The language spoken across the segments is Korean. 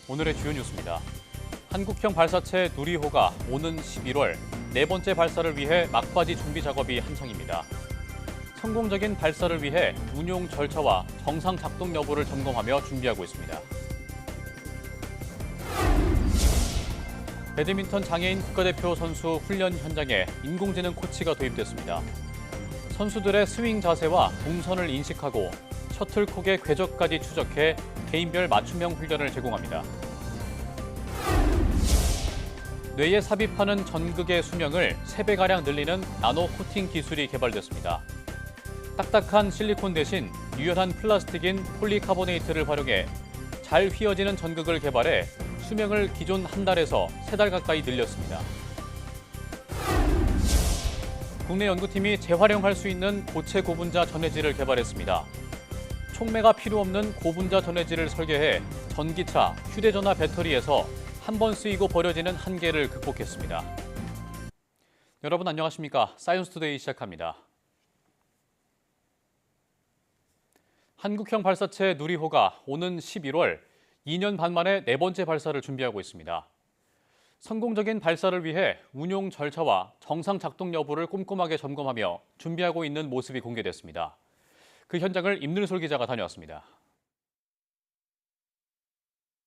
오늘의 주요 뉴스입니다. 한국형 발사체 누리호가 오는 11월 네 번째 발사를 위해 막바지 준비 작업이 한창입니다. 성공적인 발사를 위해 운용 절차와 정상 작동 여부를 점검하며 준비하고 있습니다. 배드민턴 장애인 국가대표 선수 훈련 현장에 인공지능 코치가 도입됐습니다. 선수들의 스윙 자세와 동선을 인식하고 셔틀콕의 궤적까지 추적해 개인별 맞춤형 훈련을 제공합니다. 뇌에 삽입하는 전극의 수명을 3배가량 늘리는 나노 코팅 기술이 개발됐습니다. 딱딱한 실리콘 대신 유연한 플라스틱인 폴리카보네이트를 활용해 잘 휘어지는 전극을 개발해 수명을 기존 한 달에서 3달 가까이 늘렸습니다. 국내 연구팀이 재활용할 수 있는 고체 고분자 전해질을 개발했습니다. 촉매가 필요 없는 고분자 전해질을 설계해 전기차, 휴대전화 배터리에서 한 번 쓰이고 버려지는 한계를 극복했습니다. 여러분 안녕하십니까? 사이언스투데이 시작합니다. 한국형 발사체 누리호가 오는 11월 2년 반 만에 네 번째 발사를 준비하고 있습니다. 성공적인 발사를 위해 운용 절차와 정상 작동 여부를 꼼꼼하게 점검하며 준비하고 있는 모습이 공개됐습니다. 그 현장을 임늘솔 기자가 다녀왔습니다.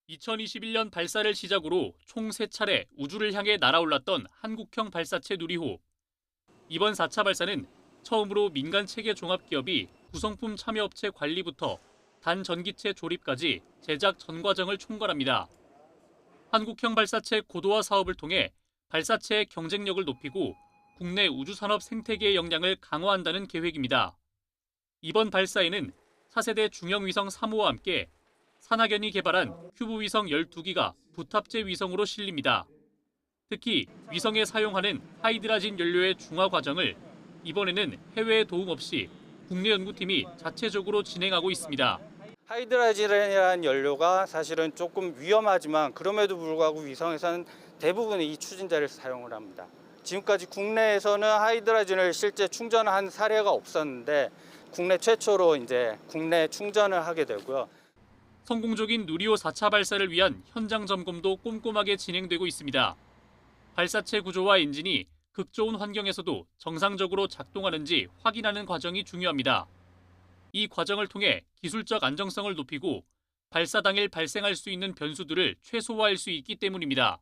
2021년 발사를 시작으로 총 3차례 우주를 향해 날아올랐던 한국형 발사체 누리호. 이번 4차 발사는 처음으로 민간 체계 종합기업이 구성품 참여업체 관리부터 단전기체 조립까지 제작 전 과정을 총괄합니다. 한국형 발사체 고도화 사업을 통해 발사체의 경쟁력을 높이고 국내 우주산업 생태계의 역량을 강화한다는 계획입니다. 이번 발사에는 차세대 중형위성 3호와 함께 산하견이 개발한 큐브 위성 12기가 부탑재 위성으로 실립니다. 특히 위성에 사용하는 하이드라진 연료의 중화 과정을 이번에는 해외의 도움 없이 국내 연구팀이 자체적으로 진행하고 있습니다. 하이드라진이라는 연료가 사실은 조금 위험하지만 그럼에도 불구하고 위성에서는 대부분의 이 추진자를 사용을 합니다. 지금까지 국내에서는 하이드라진을 실제 충전한 사례가 없었는데 국내 최초로 이제 국내 충전을 하게 되고요. 성공적인 누리호 4차 발사를 위한 현장 점검도 꼼꼼하게 진행되고 있습니다. 발사체 구조와 엔진이 극 좋은 환경에서도 정상적으로 작동하는지 확인하는 과정이 중요합니다. 이 과정을 통해 기술적 안정성을 높이고 발사 당일 발생할 수 있는 변수들을 최소화할 수 있기 때문입니다.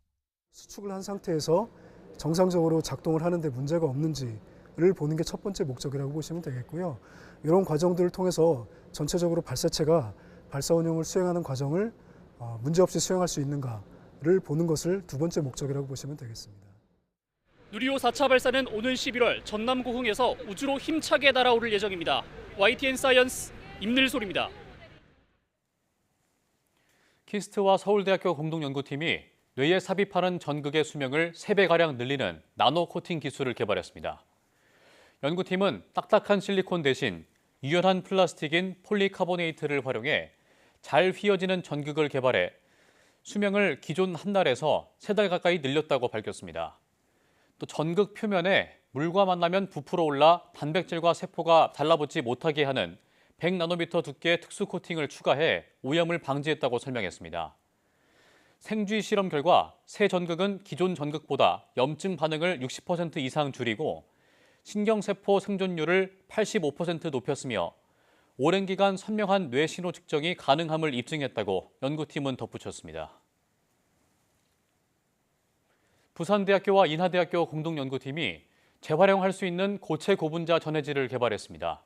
수축을 한 상태에서 정상적으로 작동을 하는데 문제가 없는지를 보는 게 첫 번째 목적이라고 보시면 되겠고요. 이런 과정들을 통해서 전체적으로 발사체가 발사 운용을 수행하는 과정을 문제없이 수행할 수 있는가를 보는 것을 두 번째 목적이라고 보시면 되겠습니다. 누리호 4차 발사는 오는 11월 전남 고흥에서 우주로 힘차게 날아오를 예정입니다. YTN 사이언스 임늘솔입니다. 키스트와 서울대학교 공동연구팀이 뇌에 삽입하는 전극의 수명을 3배가량 늘리는 나노 코팅 기술을 개발했습니다. 연구팀은 딱딱한 실리콘 대신 유연한 플라스틱인 폴리카보네이트를 활용해 잘 휘어지는 전극을 개발해 수명을 기존 한 달에서 3달 가까이 늘렸다고 밝혔습니다. 또 전극 표면에 물과 만나면 부풀어 올라 단백질과 세포가 달라붙지 못하게 하는 100나노미터 두께의 특수 코팅을 추가해 오염을 방지했다고 설명했습니다. 생쥐 실험 결과 새 전극은 기존 전극보다 염증 반응을 60% 이상 줄이고 신경세포 생존율을 85% 높였으며 오랜 기간 선명한 뇌 신호 측정이 가능함을 입증했다고 연구팀은 덧붙였습니다. 부산대학교와 인하대학교 공동연구팀이 재활용할 수 있는 고체 고분자 전해질을 개발했습니다.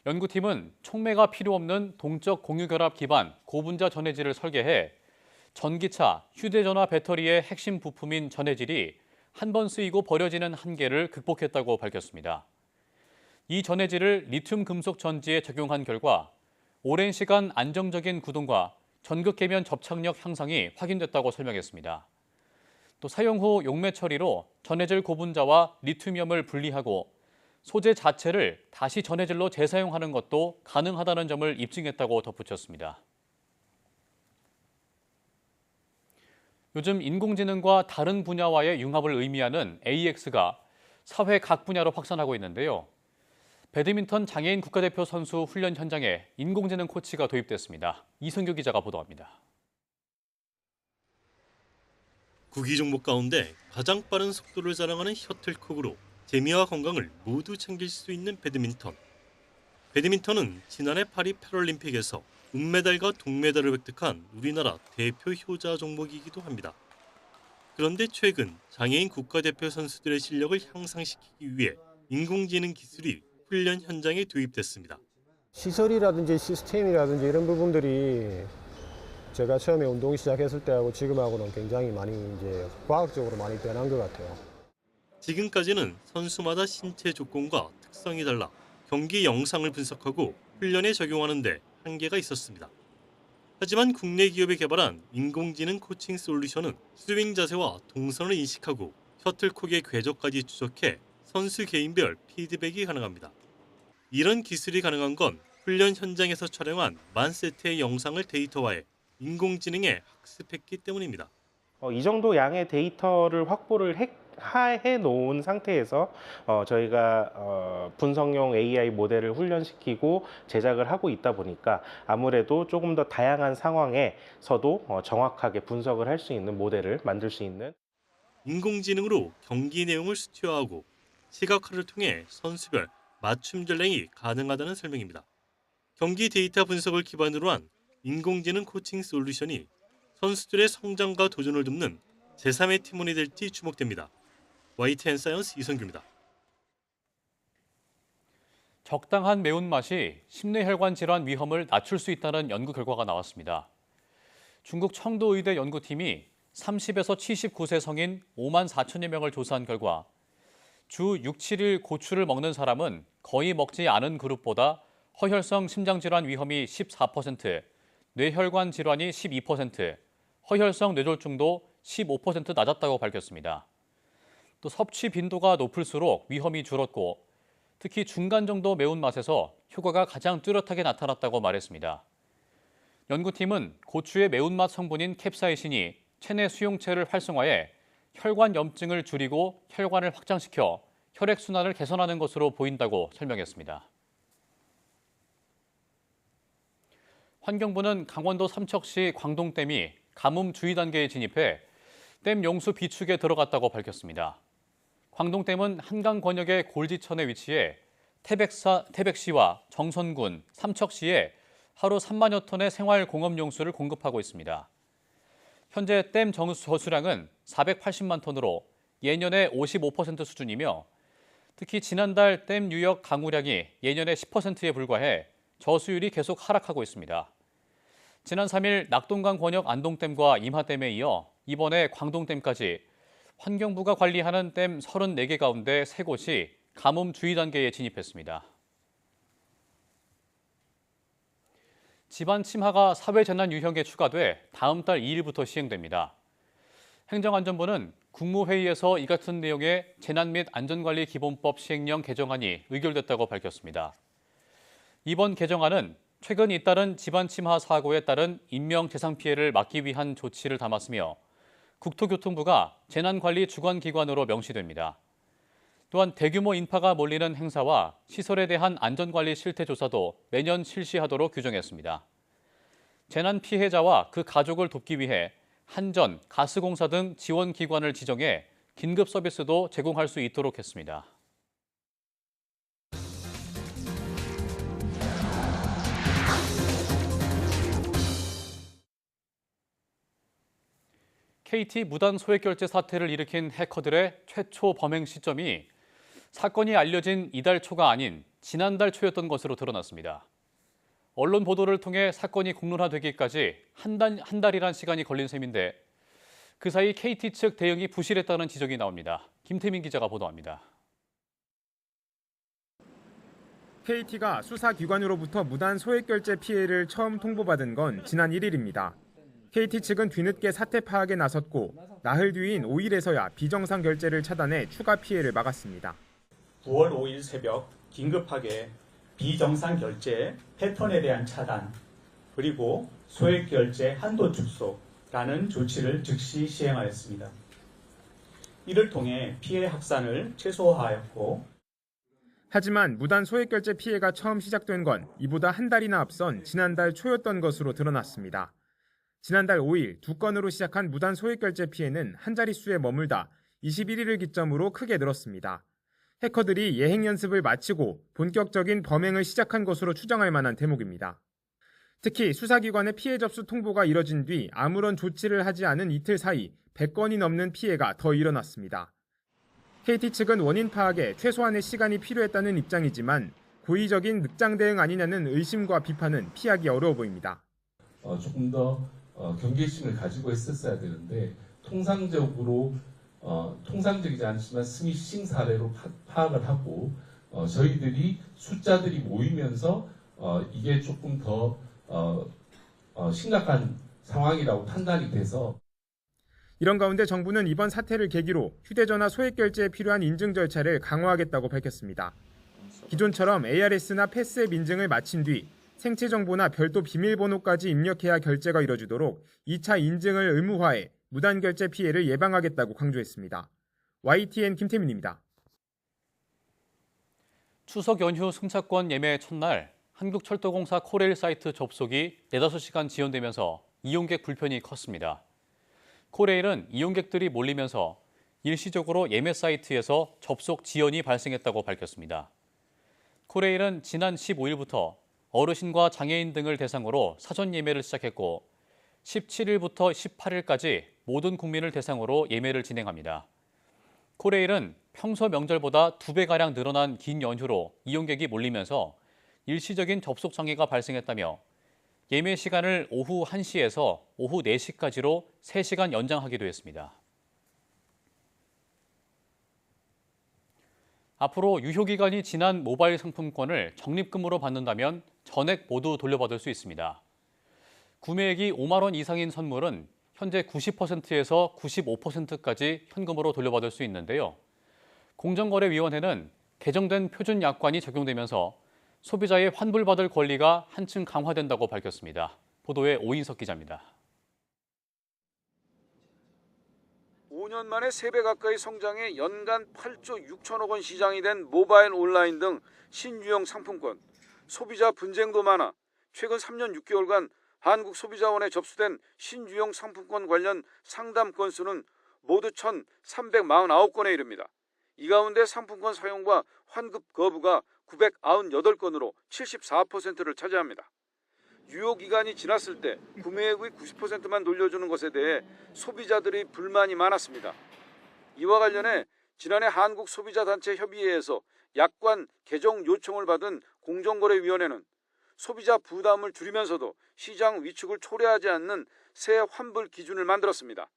연구팀은 촉매가 필요 없는 동적 공유결합 기반 고분자 전해질을 설계해 전기차, 휴대전화 배터리의 핵심 부품인 전해질이 한 번 쓰이고 버려지는 한계를 극복했다고 밝혔습니다. 이 전해질을 리튬 금속 전지에 적용한 결과 오랜 시간 안정적인 구동과 전극 계면 접착력 향상이 확인됐다고 설명했습니다. 또 사용 후 용매 처리로 전해질 고분자와 리튬이엄을 분리하고 소재 자체를 다시 전해질로 재사용하는 것도 가능하다는 점을 입증했다고 덧붙였습니다. 요즘 인공지능과 다른 분야와의 융합을 의미하는 AX가 사회 각 분야로 확산하고 있는데요. 배드민턴 장애인 국가대표 선수 훈련 현장에 인공지능 코치가 도입됐습니다. 이승규 기자가 보도합니다. 구기 종목 가운데 가장 빠른 속도를 자랑하는 셔틀콕으로 재미와 건강을 모두 챙길 수 있는 배드민턴. 배드민턴은 지난해 파리 패럴림픽에서 은메달과 동메달을 획득한 우리나라 대표 효자 종목이기도 합니다. 그런데 최근 장애인 국가대표 선수들의 실력을 향상시키기 위해 인공지능 기술이 훈련 현장에 도입됐습니다. 시설이라든지 시스템이라든지 이런 부분들이 제가 처음에 운동 시작했을 때하고 지금하고는 굉장히 많이 이제 과학적으로 많이 변한 것 같아요. 지금까지는 선수마다 신체 조건과 특성이 달라 경기 영상을 분석하고 훈련에 적용하는 데 한계가 있었습니다. 하지만 국내 기업이 개발한 인공지능 코칭 솔루션은 스윙 자세와 동선을 인식하고 셔틀콕의 궤적까지 추적해 선수 개인별 피드백이 가능합니다. 이런 기술이 가능한 건 훈련 현장에서 촬영한 10,000세트의 영상을 데이터화해 인공지능에 학습했기 때문입니다. 이 정도 양의 데이터를 확보를 해 놓은 상태에서 저희가 분석용 AI 모델을 훈련시키고 제작을 하고 있다 보니까 아무래도 조금 더 다양한 상황에서도 정확하게 분석을 할 수 있는 모델을 만들 수 있는. 인공지능으로 경기 내용을 수치화하고 시각화를 통해 선수별 맞춤 전략이 가능하다는 설명입니다. 경기 데이터 분석을 기반으로 한 인공지능 코칭 솔루션이 선수들의 성장과 도전을 돕는 제3의 팀원이 될지 주목됩니다. YTN 사이언스 이성규입니다. 적당한 매운맛이 심뇌혈관 질환 위험을 낮출 수 있다는 연구 결과가 나왔습니다. 중국 청도 의대 연구팀이 30에서 79세 성인 5만 4천여 명을 조사한 결과 주 6, 7일 고추를 먹는 사람은 거의 먹지 않은 그룹보다 허혈성 심장질환 위험이 14%, 뇌혈관 질환이 12%, 허혈성 뇌졸중도 15% 낮았다고 밝혔습니다. 또 섭취 빈도가 높을수록 위험이 줄었고 특히 중간 정도 매운맛에서 효과가 가장 뚜렷하게 나타났다고 말했습니다. 연구팀은 고추의 매운맛 성분인 캡사이신이 체내 수용체를 활성화해 혈관 염증을 줄이고 혈관을 확장시켜 혈액순환을 개선하는 것으로 보인다고 설명했습니다. 환경부는 강원도 삼척시 광동댐이 가뭄 주의 단계에 진입해 댐 용수 비축에 들어갔다고 밝혔습니다. 광동댐은 한강 권역의 골지천에 위치해 태백시와 정선군, 삼척시에 하루 3만여 톤의 생활공업 용수를 공급하고 있습니다. 현재 댐 저수량은 480만 톤으로 예년의 55% 수준이며 특히 지난달 댐 유역 강우량이 예년의 10%에 불과해 저수율이 계속 하락하고 있습니다. 지난 3일 낙동강 권역 안동댐과 임하댐에 이어 이번에 광동댐까지 환경부가 관리하는 댐 34개 가운데 3곳이 가뭄 주의 단계에 진입했습니다. 집안 침하가 사회재난 유형에 추가돼 다음 달 2일부터 시행됩니다. 행정안전부는 국무회의에서 이 같은 내용의 재난 및 안전관리 기본법 시행령 개정안이 의결됐다고 밝혔습니다. 이번 개정안은 최근 잇따른 집안 침하 사고에 따른 인명재산 피해를 막기 위한 조치를 담았으며 국토교통부가 재난관리 주관기관으로 명시됩니다. 또한 대규모 인파가 몰리는 행사와 시설에 대한 안전관리 실태조사도 매년 실시하도록 규정했습니다. 재난 피해자와 그 가족을 돕기 위해 한전, 가스공사 등 지원기관을 지정해 긴급 서비스도 제공할 수 있도록 했습니다. KT 무단 소액결제 사태를 일으킨 해커들의 최초 범행 시점이 사건이 알려진 이달 초가 아닌 지난달 초였던 것으로 드러났습니다. 언론 보도를 통해 사건이 공론화되기까지 한 달이란 시간이 걸린 셈인데 그 사이 KT 측 대응이 부실했다는 지적이 나옵니다. 김태민 기자가 보도합니다. KT가 수사기관으로부터 무단 소액결제 피해를 처음 통보받은 건 지난 1일입니다. KT 측은 뒤늦게 사태 파악에 나섰고 나흘 뒤인 5일에서야 비정상 결제를 차단해 추가 피해를 막았습니다. 9월 5일 새벽 긴급하게 비정상 결제 패턴에 대한 차단, 그리고 소액 결제 한도 축소, 라는 조치를 즉시 시행하였습니다. 이를 통해 피해 확산을 최소화하였고 하지만 무단 소액결제 피해가 처음 시작된 건 이보다 한 달이나 앞선 지난달 초였던 것으로 드러났습니다. 지난달 5일 2건으로 시작한 무단 소액결제 피해는 한 자릿수에 머물다 21일을 기점으로 크게 늘었습니다. 해커들이 예행 연습을 마치고 본격적인 범행을 시작한 것으로 추정할 만한 대목입니다. 특히 수사기관의 피해 접수 통보가 이뤄진 뒤 아무런 조치를 하지 않은 이틀 사이 100건이 넘는 피해가 더 일어났습니다. KT 측은 원인 파악에 최소한의 시간이 필요했다는 입장이지만 고의적인 늑장 대응 아니냐는 의심과 비판은 피하기 어려워 보입니다. 조금 더 경계심을 가지고 했었어야 되는데 통상적이지 않지만 스미싱 사례로 파악을 하고 저희들이 숫자들이 모이면서 이게 조금 더 심각한 상황이라고 판단이 돼서 이런 가운데 정부는 이번 사태를 계기로 휴대전화 소액결제에 필요한 인증 절차를 강화하겠다고 밝혔습니다. 기존처럼 ARS나 패스앱 인증을 마친 뒤 생체 정보나 별도 비밀번호까지 입력해야 결제가 이뤄지도록 2차 인증을 의무화해 무단 결제 피해를 예방하겠다고 강조했습니다. YTN 김태민입니다. 추석 연휴 승차권 예매 첫날 한국철도공사 코레일 사이트 접속이 4-5시간 지연되면서 이용객 불편이 컸습니다. 코레일은 이용객들이 몰리면서 일시적으로 예매 사이트에서 접속 지연이 발생했다고 밝혔습니다. 코레일은 지난 15일부터 어르신과 장애인 등을 대상으로 사전 예매를 시작했고 17일부터 18일까지 모든 국민을 대상으로 예매를 진행합니다. 코레일은 평소 명절보다 2배가량 늘어난 긴 연휴로 이용객이 몰리면서 일시적인 접속 장애가 발생했다며 예매 시간을 오후 1시에서 오후 4시까지로 3시간 연장하기도 했습니다. 앞으로 유효기간이 지난 모바일 상품권을 적립금으로 받는다면 전액 모두 돌려받을 수 있습니다. 구매액이 5만 원 이상인 선물은 현재 90%에서 95%까지 현금으로 돌려받을 수 있는데요. 공정거래위원회는 개정된 표준 약관이 적용되면서 소비자의 환불받을 권리가 한층 강화된다고 밝혔습니다. 보도에 오인석 기자입니다. 5년 만에 3배 가까이 성장해 연간 8조 6천억 원 시장이 된 모바일 온라인 등 신유형 상품권. 소비자 분쟁도 많아 최근 3년 6개월간 한국소비자원에 접수된 신유형 상품권 관련 상담 건수는 모두 1,349건에 이릅니다. 이 가운데 상품권 사용과 환급 거부가 998건으로 74%를 차지합니다. 유효기간이 지났을 때 구매액의 90%만 돌려주는 것에 대해 소비자들이 불만이 많았습니다. 이와 관련해 지난해 한국소비자단체협의회에서 약관 개정 요청을 받은 공정거래위원회는 소비자 부담을 줄이면서도 시장 위축을 초래하지 않는 새 환불 기준을 만들었습니다.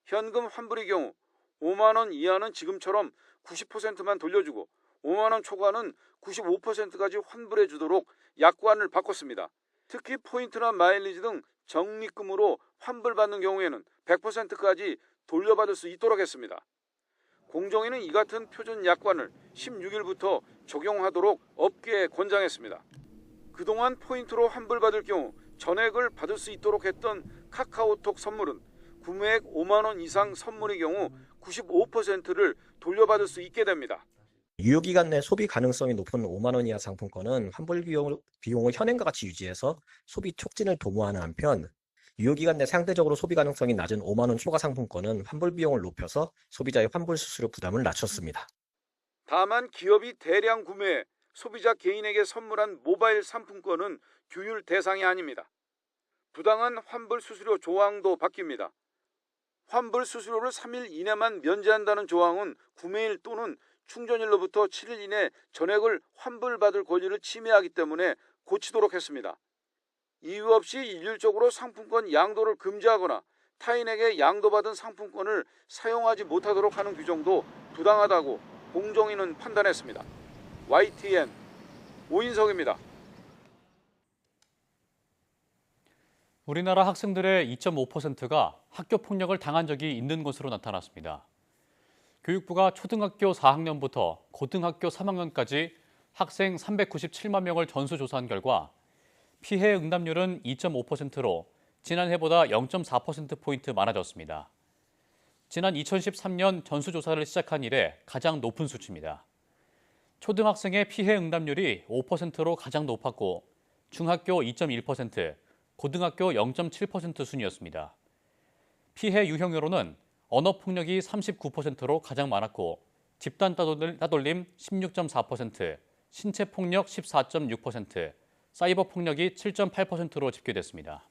현금 환불의 경우 5만 원 이하는 지금처럼 90%만 돌려주고 5만 원 초과는 95%까지 환불해 주도록 약관을 바꿨습니다. 특히 포인트나 마일리지 등 적립금으로 환불받는 경우에는 100%까지 돌려받을 수 있도록 했습니다. 공정위는 이 같은 표준 약관을 16일부터 적용하도록 업계에 권장했습니다. 그동안 포인트로 환불받을 경우 전액을 받을 수 있도록 했던 카카오톡 선물은 구매액 5만 원 이상 선물의 경우 95%를 돌려받을 수 있게 됩니다. 유효기간 내 소비 가능성이 높은 5만 원 이하 상품권은 환불 비용을 현행과 같이 유지해서 소비 촉진을 도모하는 한편 유효기간 내 상대적으로 소비 가능성이 낮은 5만 원 초과 상품권은 환불 비용을 높여서 소비자의 환불 수수료 부담을 낮췄습니다. 다만 기업이 대량 구매해 소비자 개인에게 선물한 모바일 상품권은 규율 대상이 아닙니다. 부당한 환불 수수료 조항도 바뀝니다. 환불 수수료를 3일 이내만 면제한다는 조항은 구매일 또는 충전일로부터 7일 이내 전액을 환불받을 권리를 침해하기 때문에 고치도록 했습니다. 이유 없이 일률적으로 상품권 양도를 금지하거나 타인에게 양도받은 상품권을 사용하지 못하도록 하는 규정도 부당하다고 공정위는 판단했습니다. YTN 오인석입니다. 우리나라 학생들의 2.5%가 학교 폭력을 당한 적이 있는 것으로 나타났습니다. 교육부가 초등학교 4학년부터 고등학교 3학년까지 학생 397만 명을 전수조사한 결과 피해 응답률은 2.5%로 지난해보다 0.4%포인트 많아졌습니다. 지난 2013년 전수조사를 시작한 이래 가장 높은 수치입니다. 초등학생의 피해 응답률이 5%로 가장 높았고 중학교 2.1%, 고등학교 0.7% 순이었습니다. 피해 유형으로는 언어폭력이 39%로 가장 많았고 집단 따돌림 16.4%, 신체폭력 14.6%, 사이버 폭력이 7.8%로 집계됐습니다.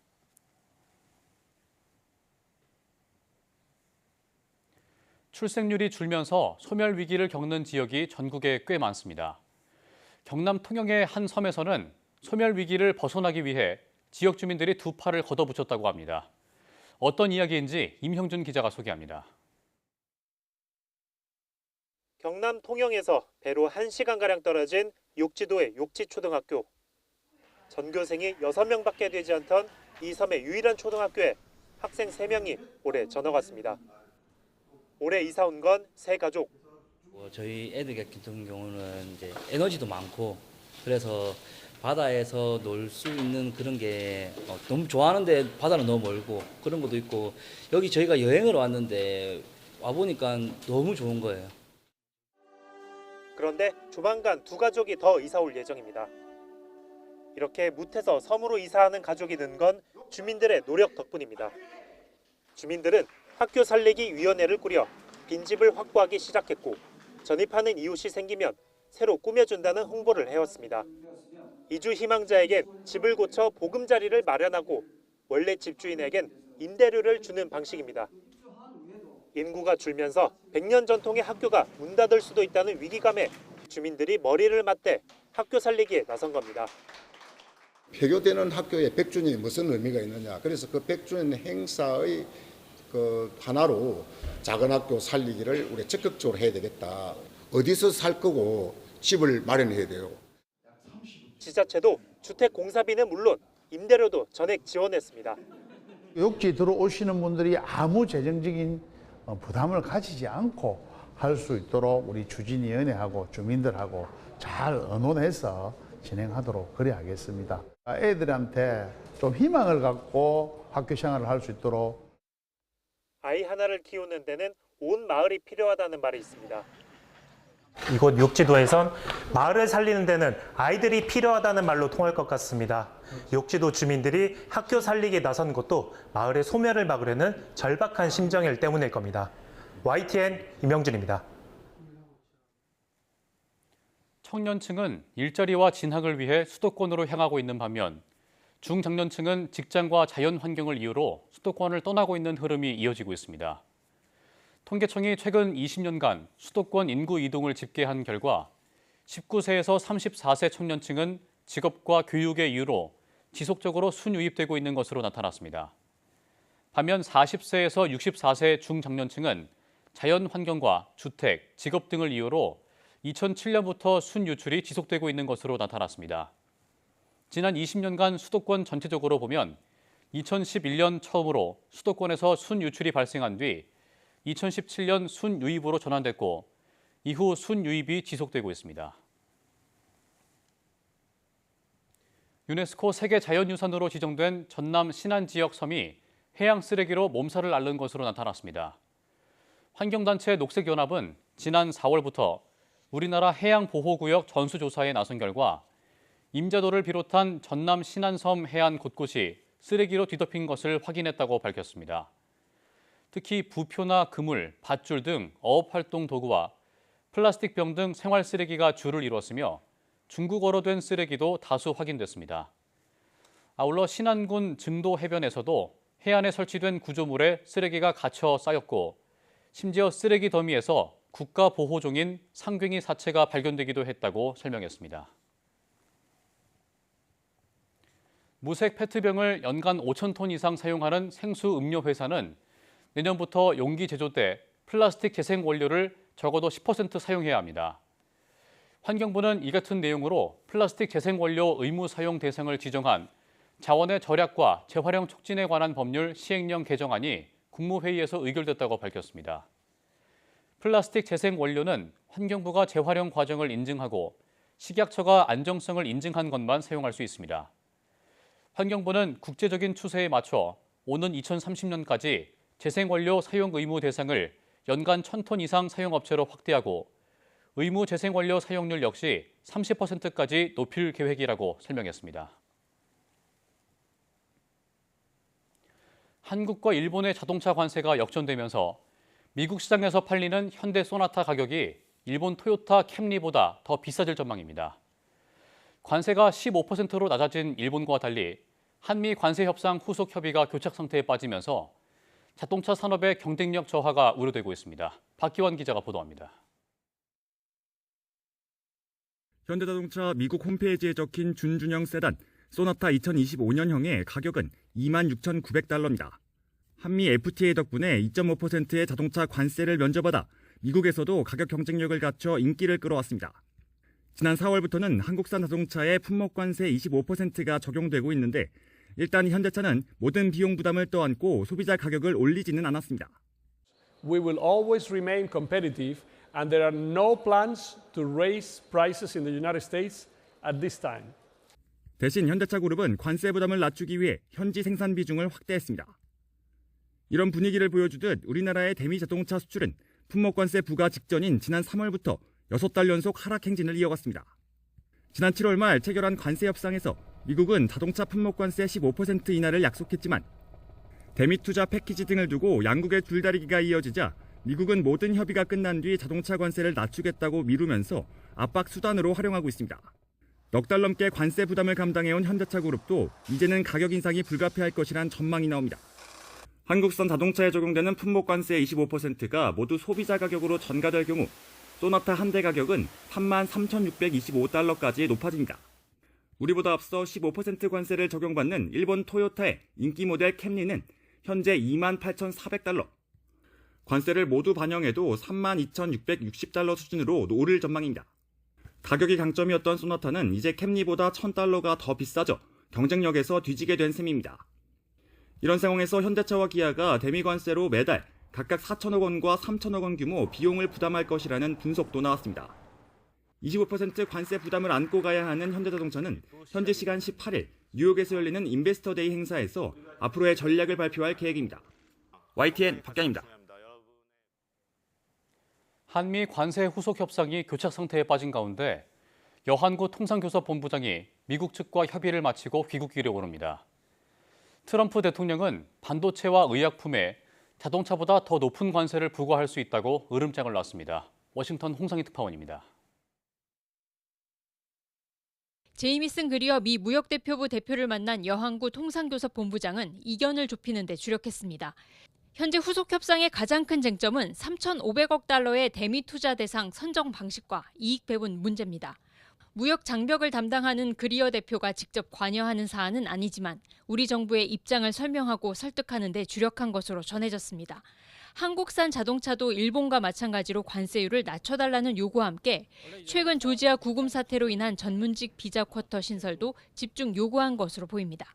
출생률이 줄면서 소멸 위기를 겪는 지역이 전국에 꽤 많습니다. 경남 통영의 한 섬에서는 소멸 위기를 벗어나기 위해 지역 주민들이 두 팔을 걷어붙였다고 합니다. 어떤 이야기인지 임형준 기자가 소개합니다. 경남 통영에서 배로 1시간가량 떨어진 욕지도의 욕지초등학교. 전교생이 6명밖에 되지 않던 이 섬의 유일한 초등학교에 학생 3명이 올해 전학 왔습니다. 올해 이사 온 건 세 가족. 저희 애들 같은 경우는 이제 에너지도 많고 그래서 바다에서 놀 수 있는 그런 게 너무 좋아하는데 바다는 너무 멀고 그런 것도 있고 여기 저희가 여행을 왔는데 와보니까 너무 좋은 거예요. 그런데 조만간 두 가족이 더 이사 올 예정입니다. 이렇게 뭇에서 섬으로 이사하는 가족이 는 건 주민들의 노력 덕분입니다. 주민들은 학교 살리기 위원회를 꾸려 빈집을 확보하기 시작했고 전입하는 이웃이 생기면 새로 꾸며준다는 홍보를 해왔습니다. 이주 희망자에겐 집을 고쳐 보금자리를 마련하고 원래 집주인에겐 임대료를 주는 방식입니다. 인구가 줄면서 100년 전통의 학교가 문 닫을 수도 있다는 위기감에 주민들이 머리를 맞대 학교 살리기에 나선 겁니다. 폐교되는 학교에 100주년이 무슨 의미가 있느냐. 그래서 그 100주년 행사의 그 하나로 작은 학교 살리기를 우리 적극적으로 해야 되겠다. 어디서 살 거고 집을 마련해야 돼요. 지자체도 주택 공사비는 물론 임대료도 전액 지원했습니다. 욕지 들어오시는 분들이 아무 재정적인 부담을 가지지 않고 할 수 있도록 우리 추진위원회하고 주민들하고 잘 의논해서 진행하도록 그래야 하겠습니다. 애들한테 좀 희망을 갖고 학교 생활을 할 수 있도록. 아이 하나를 키우는 데는 온 마을이 필요하다는 말이 있습니다. 이곳 욕지도에선 마을을 살리는 데는 아이들이 필요하다는 말로 통할 것 같습니다. 욕지도 주민들이 학교 살리기에 나선 것도 마을의 소멸을 막으려는 절박한 심정일 때문일 겁니다. YTN 임영준입니다. 청년층은 일자리와 진학을 위해 수도권으로 향하고 있는 반면 중장년층은 직장과 자연 환경을 이유로 수도권을 떠나고 있는 흐름이 이어지고 있습니다. 통계청이 최근 20년간 수도권 인구 이동을 집계한 결과 19세에서 34세 청년층은 직업과 교육의 이유로 지속적으로 순유입되고 있는 것으로 나타났습니다. 반면 40세에서 64세 중장년층은 자연 환경과 주택, 직업 등을 이유로 2007년부터 순유출이 지속되고 있는 것으로 나타났습니다. 지난 20년간 수도권 전체적으로 보면 2011년 처음으로 수도권에서 순유출이 발생한 뒤 2017년 순유입으로 전환됐고 이후 순유입이 지속되고 있습니다. 유네스코 세계자연유산으로 지정된 전남 신안 지역 섬이 해양 쓰레기로 몸살을 앓는 것으로 나타났습니다. 환경단체 녹색연합은 지난 4월부터 우리나라 해양보호구역 전수조사에 나선 결과 임자도를 비롯한 전남 신안섬 해안 곳곳이 쓰레기로 뒤덮인 것을 확인했다고 밝혔습니다. 특히 부표나 그물, 밧줄 등 어업활동 도구와 플라스틱 병 등 생활 쓰레기가 주를 이뤘으며 중국어로 된 쓰레기도 다수 확인됐습니다. 아울러 신안군 증도 해변에서도 해안에 설치된 구조물에 쓰레기가 갇혀 쌓였고 심지어 쓰레기 더미에서 국가보호종인 상괭이 사체가 발견되기도 했다고 설명했습니다. 무색 페트병을 연간 5,000톤 이상 사용하는 생수 음료 회사는 내년부터 용기 제조 때 플라스틱 재생 원료를 적어도 10% 사용해야 합니다. 환경부는 이 같은 내용으로 플라스틱 재생 원료 의무 사용 대상을 지정한 자원의 절약과 재활용 촉진에 관한 법률 시행령 개정안이 국무회의에서 의결됐다고 밝혔습니다. 플라스틱 재생 원료는 환경부가 재활용 과정을 인증하고 식약처가 안정성을 인증한 것만 사용할 수 있습니다. 환경부는 국제적인 추세에 맞춰 오는 2030년까지 재생원료 사용 의무 대상을 연간 1,000톤 이상 사용업체로 확대하고 의무 재생원료 사용률 역시 30%까지 높일 계획이라고 설명했습니다. 한국과 일본의 자동차 관세가 역전되면서 미국 시장에서 팔리는 현대 소나타 가격이 일본 토요타 캠리보다 더 비싸질 전망입니다. 관세가 15%로 낮아진 일본과 달리 한미 관세 협상 후속 협의가 교착 상태에 빠지면서 자동차 산업의 경쟁력 저하가 우려되고 있습니다. 박기환 기자가 보도합니다. 현대자동차 미국 홈페이지에 적힌 준준형 세단 소나타 2025년형의 가격은 26,900달러입니다. 한미 FTA 덕분에 2.5%의 자동차 관세를 면제받아 미국에서도 가격 경쟁력을 갖춰 인기를 끌어왔습니다. 지난 4월부터는 한국산 자동차에 품목 관세 25%가 적용되고 있는데 일단 현대차는 모든 비용 부담을 떠안고 소비자 가격을 올리지는 않았습니다. We will always remain competitive and there are no plans to raise prices in the United States at this time. 대신 현대차 그룹은 관세 부담을 낮추기 위해 현지 생산 비중을 확대했습니다. 이런 분위기를 보여주듯 우리나라의 대미 자동차 수출은 품목 관세 부과 직전인 지난 3월부터 6달 연속 하락 행진을 이어갔습니다. 지난 7월 말 체결한 관세 협상에서 미국은 자동차 품목 관세 15% 인하를 약속했지만 대미 투자 패키지 등을 두고 양국의 줄다리기가 이어지자 미국은 모든 협의가 끝난 뒤 자동차 관세를 낮추겠다고 미루면서 압박 수단으로 활용하고 있습니다. 넉 달 넘게 관세 부담을 감당해온 현대차 그룹도 이제는 가격 인상이 불가피할 것이란 전망이 나옵니다. 한국산 자동차에 적용되는 품목 관세의 25%가 모두 소비자 가격으로 전가될 경우 소나타 한 대 가격은 33,625달러까지 높아집니다. 우리보다 앞서 15% 관세를 적용받는 일본 토요타의 인기 모델 캠리는 현재 28,400달러. 관세를 모두 반영해도 32,660달러 수준으로 오를 전망입니다. 가격이 강점이었던 소나타는 이제 캠리보다 1,000달러가 더 비싸져 경쟁력에서 뒤지게 된 셈입니다. 이런 상황에서 현대차와 기아가 대미 관세로 매달 각각 4천억 원과 3천억 원 규모 비용을 부담할 것이라는 분석도 나왔습니다. 25% 관세 부담을 안고 가야 하는 현대자동차는 현지 시간 18일 뉴욕에서 열리는 인베스터데이 행사에서 앞으로의 전략을 발표할 계획입니다. YTN 박경입니다. 한미 관세 후속 협상이 교착 상태에 빠진 가운데 여한구 통상교섭본부장이 미국 측과 협의를 마치고 귀국길에 오릅니다. 트럼프 대통령은 반도체와 의약품에 자동차보다 더 높은 관세를 부과할 수 있다고 으름장을 놨습니다. 워싱턴 홍상희 특파원입니다. 제이미슨 그리어 미 무역대표부 대표를 만난 여한구 통상교섭본부장은 이견을 좁히는 데 주력했습니다. 현재 후속 협상의 가장 큰 쟁점은 3,500억 달러의 대미 투자 대상 선정 방식과 이익 배분 문제입니다. 무역 장벽을 담당하는 그리어 대표가 직접 관여하는 사안은 아니지만 우리 정부의 입장을 설명하고 설득하는 데 주력한 것으로 전해졌습니다. 한국산 자동차도 일본과 마찬가지로 관세율을 낮춰달라는 요구와 함께 최근 조지아 구금 사태로 인한 전문직 비자 쿼터 신설도 집중 요구한 것으로 보입니다.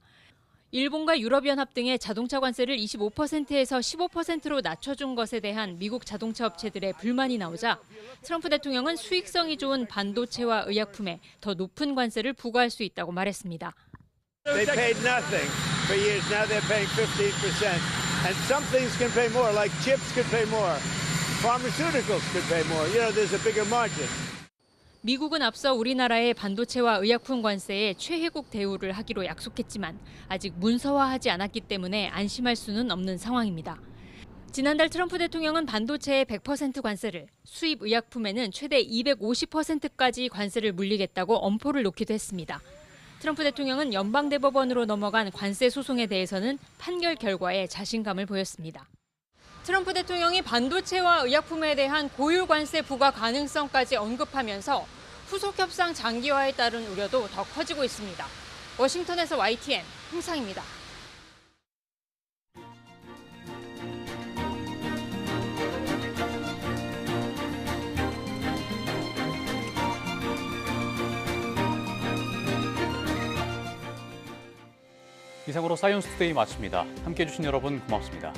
일본과 유럽연합 등의 자동차 관세를 25%에서 15%로 낮춰준 것에 대한 미국 자동차 업체들의 불만이 나오자 트럼프 대통령은 수익성이 좋은 반도체와 의약품에 더 높은 관세를 부과할 수 있다고 말했습니다. They paid nothing for years. Now they're paying 15%. And some things can pay more, like chips could pay more. Pharmaceuticals could pay more. You know, there's a bigger margin. 미국은 앞서 우리나라의 반도체와 의약품 관세에 최혜국 대우를 하기로 약속했지만 아직 문서화하지 않았기 때문에 안심할 수는 없는 상황입니다. 지난달 트럼프 대통령은 반도체에 100% 관세를, 수입 의약품에는 최대 250%까지 관세를 물리겠다고 엄포를 놓기도 했습니다. 트럼프 대통령은 연방대법원으로 넘어간 관세 소송에 대해서는 판결 결과에 자신감을 보였습니다. 트럼프 대통령이 반도체와 의약품에 대한 고율 관세 부과 가능성까지 언급하면서 후속 협상 장기화에 따른 우려도 더 커지고 있습니다. 워싱턴에서 YTN 홍상입니다. 이상으로 사이언스 투데이 마칩니다. 함께해 주신 여러분 고맙습니다.